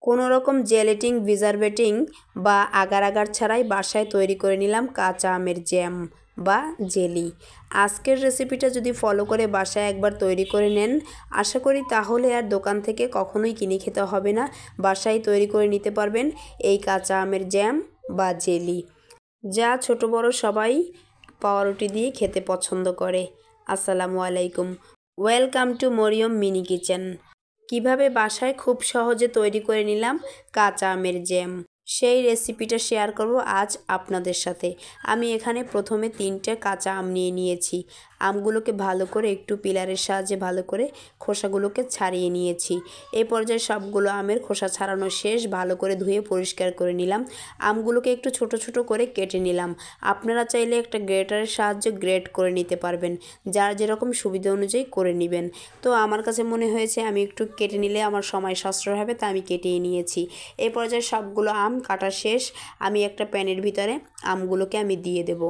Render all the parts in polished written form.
কোনো রকম জেলেটিং প্রিজারভেটিং বা আগার আগার ছাড়াই বাসায় তৈরি করে নিলাম কাঁচা আমের জ্যাম বা জেলি। আজকের রেসিপিটা যদি ফলো করে বাসায় একবার তৈরি করে নেন, আশা করি তাহলে আর দোকান থেকে কখনোই কিনে খেতে হবে না, বাসায় তৈরি করে নিতে পারবেন এই কাঁচা আমের জ্যাম বা জেলি, যা ছোট বড় সবাই পাউরুটি দিয়ে খেতে পছন্দ করে। আসসালামু আলাইকুম, welcome to Mariam mini kitchen. কিভাবে বাসায় খুব সহজে তৈরি করে নিলাম কাঁচা আমের জ্যাম, সেই রেসিপিটা শেয়ার করব আজ আপনাদের সাথে। আমি এখানে প্রথমে 3টে কাঁচা আম নিয়ে নিয়েছি। আমগুলোকে ভালো করে একটু পিলারের সাহায্যে ভালো করে খোসাগুলোকে ছাড়িয়ে নিয়েছি। এই পর্যায়ে সবগুলো আমের খোসা ছাড়ানো শেষ, ভালো করে ধুয়ে পরিষ্কার করে নিলাম। আমগুলোকে একটু ছোট ছোট করে কেটে নিলাম। আপনারা চাইলে একটা গ্রেটারের সাহায্যে গ্রেট করে নিতে পারবেন, যার যেরকম সুবিধা অনুযায়ী করে নেবেন। তো আমার কাছে মনে হয়েছে আমি একটু কেটে নিলে আমার সময় সাশ্রয় হবে, তা আমি কেটেই নিয়েছি। এই পর্যায়ে সবগুলো আম কাটা শেষ। আমি একটা প্যানের ভিতরে আমগুলোকে আমি দিয়ে দেব।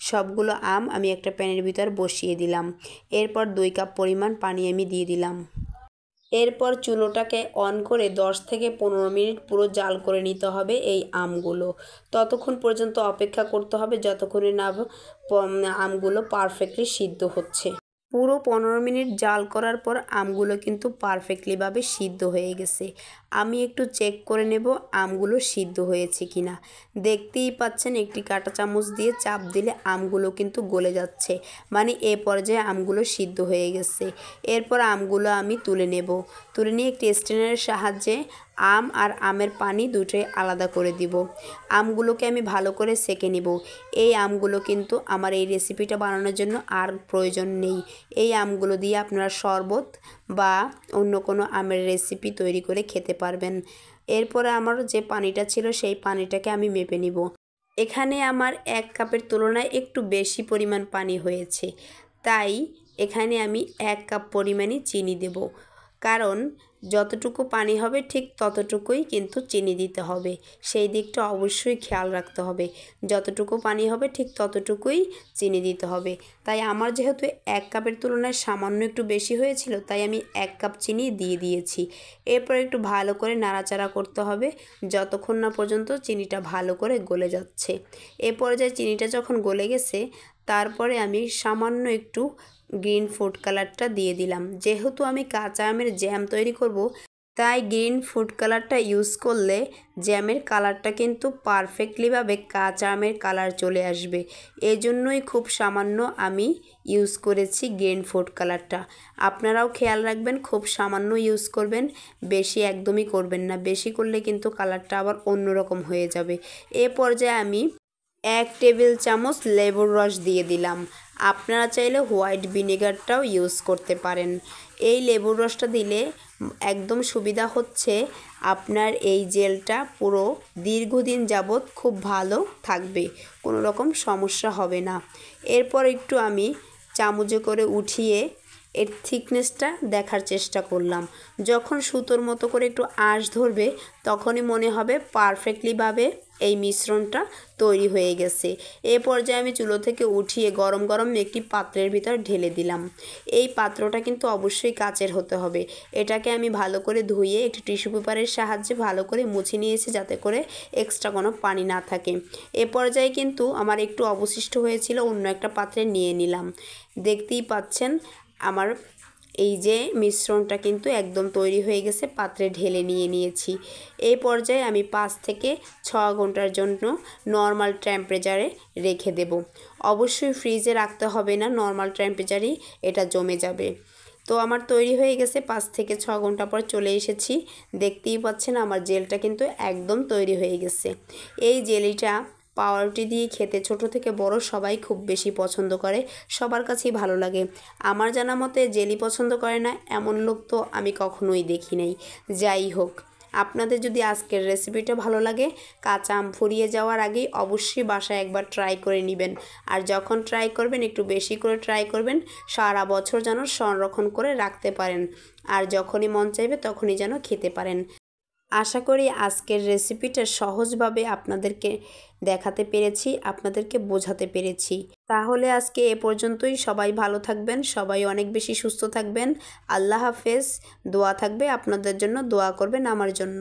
সবগুলো আম আমি একটা প্যানের ভিতর বসিয়ে দিলাম। এরপর 2 কাপ পরিমাণ পানি আমি দিয়ে দিলাম। এরপর চুলোটাকে অন করে 10 থেকে 15 মিনিট পুরো জাল করে নিতে হবে এই আমগুলো। ততক্ষণ পর্যন্ত অপেক্ষা করতে হবে যতক্ষণে না আমগুলো পারফেক্টলি সিদ্ধ হচ্ছে। পুরো 15 মিনিট জাল করার পর আমগুলো কিন্তু পারফেক্টলিভাবে সিদ্ধ হয়ে গেছে। আমি একটু চেক করে নেব আমগুলো সিদ্ধ হয়েছে কিনা। দেখতেই পাচ্ছেন একটি কাঁটা চামচ দিয়ে চাপ দিলে আমগুলো কিন্তু গলে যাচ্ছে, মানে এ পর্যায়ে আমগুলো সিদ্ধ হয়ে গেছে। এরপর আমগুলো আমি তুলে নেব। তুলে নিয়ে একটি স্ট্রেনারের সাহায্যে আম আর আমের পানি দুটোই আলাদা করে দিব। আমগুলোকে আমি ভালো করে সেঁকে নিব। এই আমগুলো কিন্তু আমার এই রেসিপিটা বানানোর জন্য আর প্রয়োজন নেই। এই আমগুলো দিয়ে আপনারা শরবত বা অন্য কোনো আমের রেসিপি তৈরি করে খেতে পারবেন। এরপরে আমার যে পানিটা ছিল সেই পানিটাকে আমি মেপে নিব। এখানে আমার 1 কাপের তুলনায় একটু বেশি পরিমাণ পানি হয়েছে, তাই এখানে আমি 1 কাপ পরিমাণই চিনি দেব। কারণ যতটুকু পানি হবে ঠিক ততটুকুই কিন্তু চিনি দিতে হবে, সেই দিকটা অবশ্যই খেয়াল রাখতে হবে। যতটুকু পানি হবে ঠিক ততটুকুই চিনি দিতে হবে। তাই আমার যেহেতু 1 কাপের তুলনায় সামান্য একটু বেশি হয়েছিল, তাই আমি 1 কাপ চিনি দিয়ে দিয়েছি। এরপর একটু ভালো করে নাড়াচাড়া করতে হবে যতক্ষণ না পর্যন্ত চিনিটা ভালো করে গলে যাচ্ছে। এ পর্যায়ে চিনিটা যখন গলে গেছে, তারপরে আমি সামান্য একটু গ্রিন ফুড কালারটা দিয়ে দিলাম। যেহেতু আমি কাঁচা আমের জ্যাম তৈরি করব, তাই গ্রিন ফুড কালারটা ইউজ করলে জ্যামের কালারটা কিন্তু পারফেক্টলিভাবে কাঁচা আমের কালার চলে আসবে। এই জন্যই খুব সামান্য আমি ইউজ করেছি গ্রিন ফুড কালারটা। আপনারাও খেয়াল রাখবেন, খুব সামান্য ইউজ করবেন, বেশি একদমই করবেন না। বেশি করলে কিন্তু কালারটা আবার অন্যরকম হয়ে যাবে। এ পর্যায়ে আমি 1 টেবিল চামচ লেবুর রস দিয়ে দিলাম। আপনারা চাইলে হোয়াইট ভিনেগারটাও ইউজ করতে পারেন। এই লেবুর রসটা দিলে একদম সুবিধা হচ্ছে আপনার এই জেলটা পুরো দীর্ঘদিন যাবৎ খুব ভালো থাকবে, কোনো রকম সমস্যা হবে না। এরপর একটু আমি চামচে করে উঠিয়ে এর থিকনেসটা দেখার চেষ্টা করলাম। যখন সুতোর মতো করে একটু আঁশ ধরবে, তখনই মনে হবে পারফেক্টলিভাবে এই মিশ্রণটা তৈরি হয়ে গেছে। এ পর্যায়ে আমি চুলো থেকে উঠিয়ে গরম গরম একটি পাত্রের ভিতর ঢেলে দিলাম। এই পাত্রটা কিন্তু অবশ্যই কাচের হতে হবে। এটাকে আমি ভালো করে ধুয়ে একটি টিস্যু পেপারের সাহায্যে ভালো করে মুছে নিয়েছি, যাতে করে এক্সট্রা কোনো পানি না থাকে। এ পর্যায়ে কিন্তু আমার একটু অবশিষ্ট হয়েছিল, অন্য একটা পাত্রে নিয়ে নিলাম। দেখতেই পাচ্ছেন আমার এই যে মিশ্রণটা কিন্তু একদম তৈরি হয়ে গেছে, পাত্রে ঢেলে নিয়েছি। এই পর্যায়ে আমি 5 থেকে 6 ঘন্টার জন্য নর্মাল টেম্পারেচারে রেখে দেব। অবশ্যই ফ্রিজে রাখতে হবে না, নর্মাল টেম্পারেচারেই এটা জমে যাবে। তো আমার তৈরি হয়ে গেছে। 5 থেকে 6 ঘন্টা পর চলে এসেছি। দেখতেই পাচ্ছেন আমার জেলটা কিন্তু একদম তৈরি হয়ে গেছে। এই জেলিটা পাউরুটি দিয়ে খেতে ছোট থেকে বড় সবাই খুব বেশি পছন্দ করে, সবার কাছেই ভালো লাগে। আমার জানা মতে জেলি পছন্দ করে না এমন লোক তো আমি কখনোই দেখি নাই। যাই হোক, আপনাদের যদি আজকের রেসিপিটা ভালো লাগে, কাঁচা আম ফুরিয়ে যাওয়ার আগেই অবশ্যই বাসায় একবার ট্রাই করে নেবেন। আর যখন ট্রাই করবেন একটু বেশি করে ট্রাই করবেন, সারা বছর যেন সংরক্ষণ করে রাখতে পারেন, আর যখনই মন চাইবে তখনই যেন খেতে পারেন। আশা করি আজকের রেসিপিটা সহজভাবে আপনাদেরকে দেখাতে পেরেছি, আপনাদেরকে বোঝাতে পেরেছি। তাহলে আজকে এ পর্যন্তই। সবাই ভালো থাকবেন, সবাই অনেক বেশি সুস্থ থাকবেন। আল্লাহ হাফেজ। দোয়া থাকবে আপনাদের জন্য, দোয়া করবেন আমার জন্য।